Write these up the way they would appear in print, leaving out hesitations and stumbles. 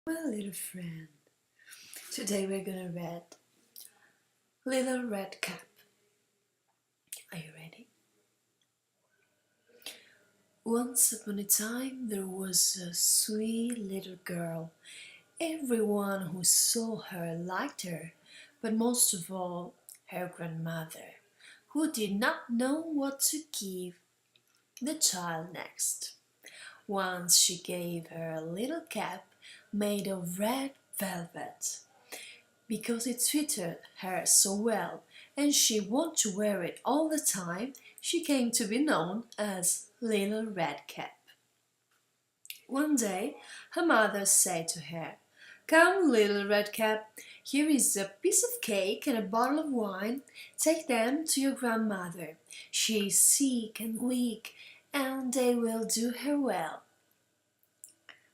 My little friend, today we're gonna read Little Red Cap. Are you ready? Once upon a time there was a sweet little girl. Everyone who saw her liked her, but most of all her grandmother, who did not know what to give the child next. Once she gave her a little cap made of red velvet, because it fitted her so well and she wanted to wear it all the time. She came to be known as Little Red Cap. One day her mother said to her, "Come, Little Red Cap, here is a piece of cake and a bottle of wine. Take them to your grandmother. She is sick and weak, and they will do her well.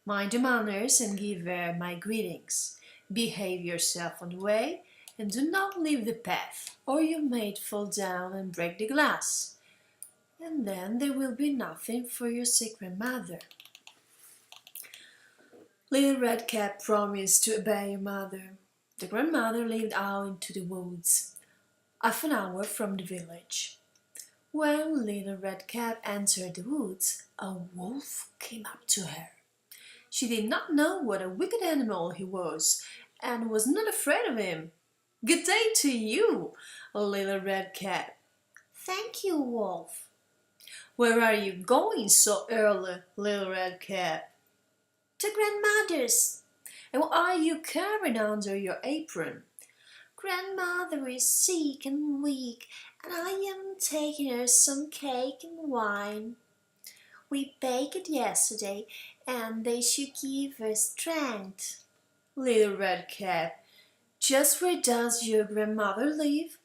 Mind your manners and give her my greetings. Behave yourself on the way, and do not leave the path, or you may fall down and break the glass. And then there will be nothing for your sick grandmother." Little Red Cap promised to obey her mother. The grandmother lived out into the woods, half an hour from the village. When Little Red Cap entered the woods, a wolf came up to her. She did not know what a wicked animal he was, and was not afraid of him. "Good day to you, Little Red Cap." "Thank you, Wolf." "Where are you going so early, Little Red Cap?" "To grandmother's." "And what are you carrying under your apron?" "Grandmother is sick and weak, and I am taking her some cake and wine. We baked it yesterday, and they should give her strength." "Little Red Cap, just where does your grandmother live?"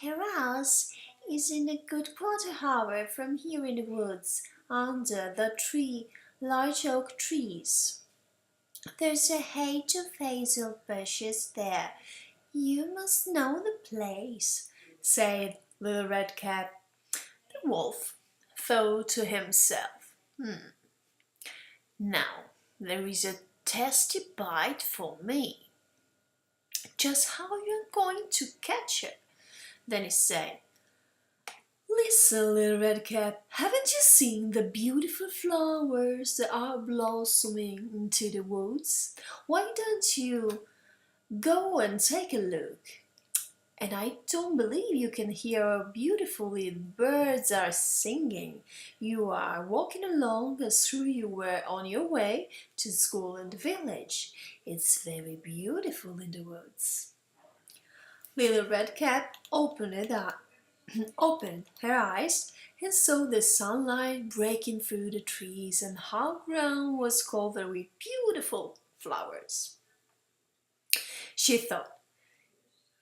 "Her house is in a good quarter-hour from here in the woods, under the large oak trees. There's a hedge of hazel bushes there. You must know the place," said Little Red Cap. The wolf thought to himself, "Now there is a tasty bite for me. Just how are you going to catch it?" Then he said, "Listen, Little Red Cap, haven't you seen the beautiful flowers that are blossoming into the woods? Why don't you go and take a look? And I don't believe you can hear how beautifully the birds are singing. You are walking along as though you were on your way to school in the village. It's very beautiful in the woods." Little Red Cap opened her eyes and saw the sunlight breaking through the trees and how ground was covered with beautiful flowers. She thought,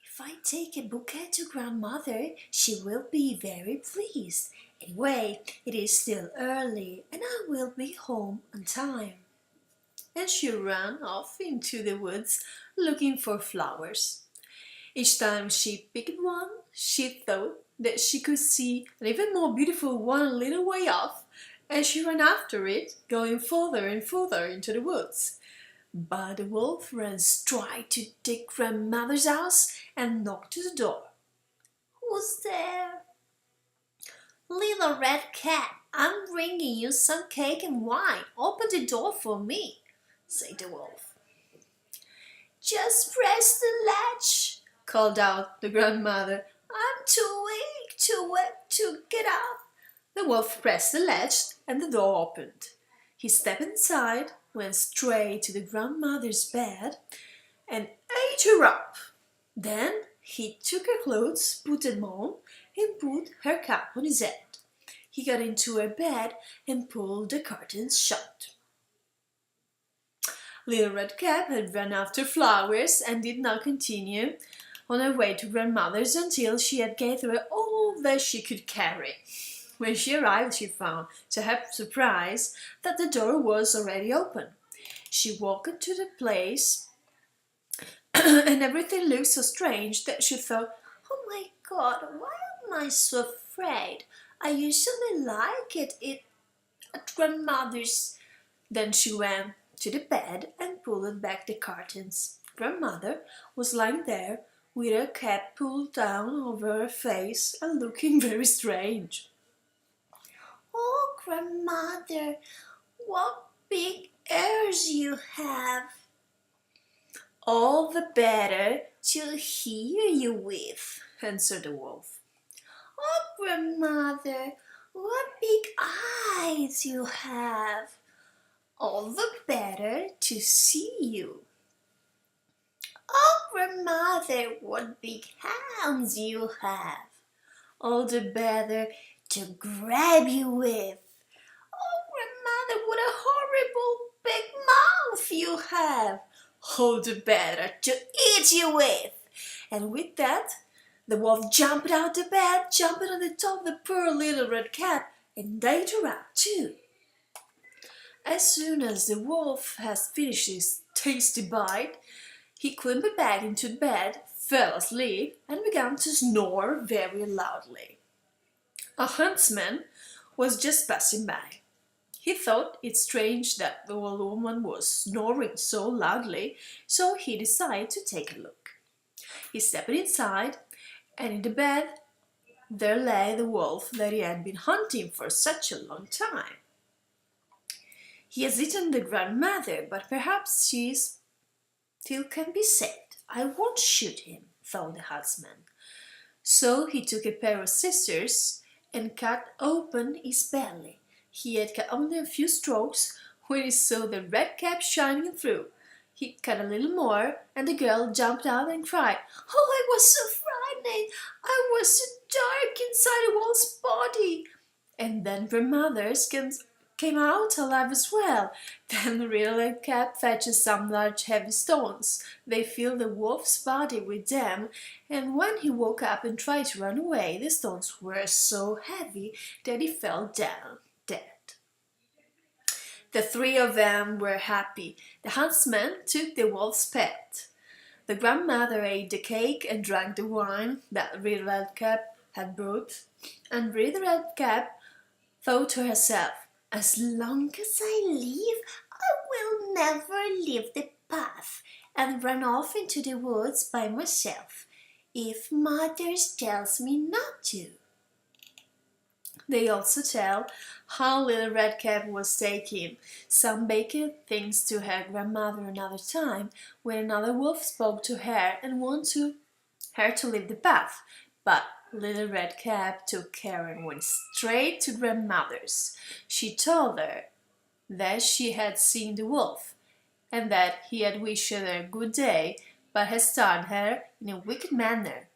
"If I take a bouquet to grandmother, she will be very pleased. Anyway, it is still early and I will be home on time." And she ran off into the woods looking for flowers. Each time she picked one, she thought that she could see an even more beautiful one a little way off, and she ran after it, going further and further into the woods. But the wolf ran straight to the grandmother's house and knocked at the door. "Who's there?" "Little Red Cat, I'm bringing you some cake and wine. Open the door for me," said the wolf. "Just press the latch," called out the grandmother. "I'm too weak to get up." The wolf pressed the latch and the door opened. He stepped inside, went straight to the grandmother's bed and ate her up. Then he took her clothes, put them on, and put her cap on his head. He got into her bed and pulled the curtains shut. Little Red Cap had run after flowers and did not continue on her way to grandmother's until she had gathered all that she could carry. When she arrived, she found, to her surprise, that the door was already open. She walked to the place and everything looked so strange that she thought, "Oh my God, why am I so afraid? I usually like it at grandmother's." Then she went to the bed and pulled back the curtains. Grandmother was lying there with her cap pulled down over her face and looking very strange. "Oh, Grandmother, what big ears you have!" "All the better to hear you with," answered the wolf. "Oh, Grandmother, what big eyes you have!" "All the better to see you." "Oh, Grandmother, what big hands you have!" "All the better to grab you with." "Oh, Grandmother, what a horrible big mouth you have!" "All the better to eat you with." And with that, the wolf jumped out of bed, jumped on the top of the poor little red cap, and ate her up too. As soon as the wolf had finished his tasty bite, he clambered back into bed, fell asleep, and began to snore very loudly. A huntsman was just passing by. He thought it strange that the old woman was snoring so loudly, so he decided to take a look. He stepped inside, and in the bed there lay the wolf that he had been hunting for such a long time. "He has eaten the grandmother, but perhaps she still can be saved. I won't shoot him," thought the huntsman. So he took a pair of scissors and cut open his belly. He had cut only a few strokes when he saw the red cap shining through. He cut a little more, and the girl jumped out and cried, "Oh, I was so frightened! I was so dark inside the wolf's body!" And then grandmother came out alive as well. Then the little red cap fetched some large heavy stones. They filled the wolf's body with them, and when he woke up and tried to run away, the stones were so heavy that he fell down dead. The three of them were happy. The huntsman took the wolf's pet. The grandmother ate the cake and drank the wine that Little Red Cap had brought, and Little Red Cap thought to herself, "As long as I live, I will never leave the path and run off into the woods by myself, if Mother tells me not to." They also tell how Little Red Cap was taking some baked things to her grandmother another time, when another wolf spoke to her and wanted her to leave the path. But Little Red Cap took care and went straight to grandmother's. She told her that she had seen the wolf, and that he had wished her good day, but had stunned her in a wicked manner.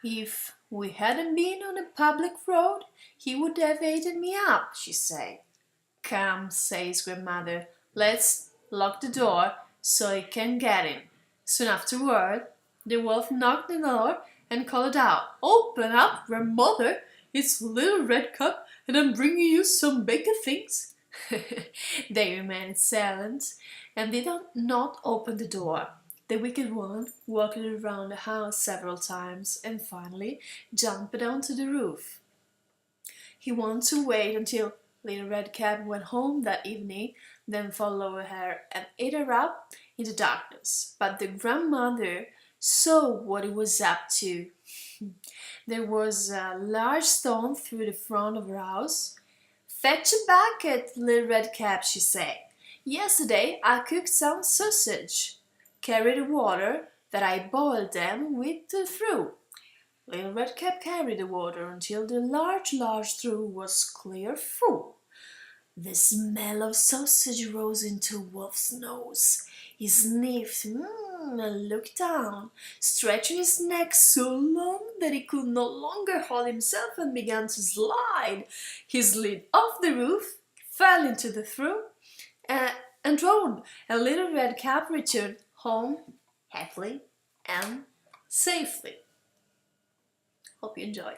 "If we hadn't been on a public road, he would have eaten me up," she said. "Come," says grandmother, "let's lock the door so he can't get in." Soon afterward, the wolf knocked on the door and called out, "Open up, grandmother, it's Little Red Cap and I'm bringing you some baked things." They remained silent and did not open the door. The wicked one walked around the house several times and finally jumped onto the roof. He wanted to wait until Little Red Cap went home that evening, then followed her and ate her up in the darkness. But the grandmother saw what he was up to. There was a large stone through the front of her house. "Fetch a bucket, Little Red Cap," she said. "Yesterday I cooked some sausage. Carry the water that I boiled them with through." Little Red Cap carried the water until the large trough was clear full. The smell of sausage rose into Wolf's nose. He sniffed and looked down, stretching his neck so long that he could no longer hold himself and began to slide. He slid off the roof, fell into the trough, and drowned. And Little Red Cap returned home happily and safely. Hope you enjoy.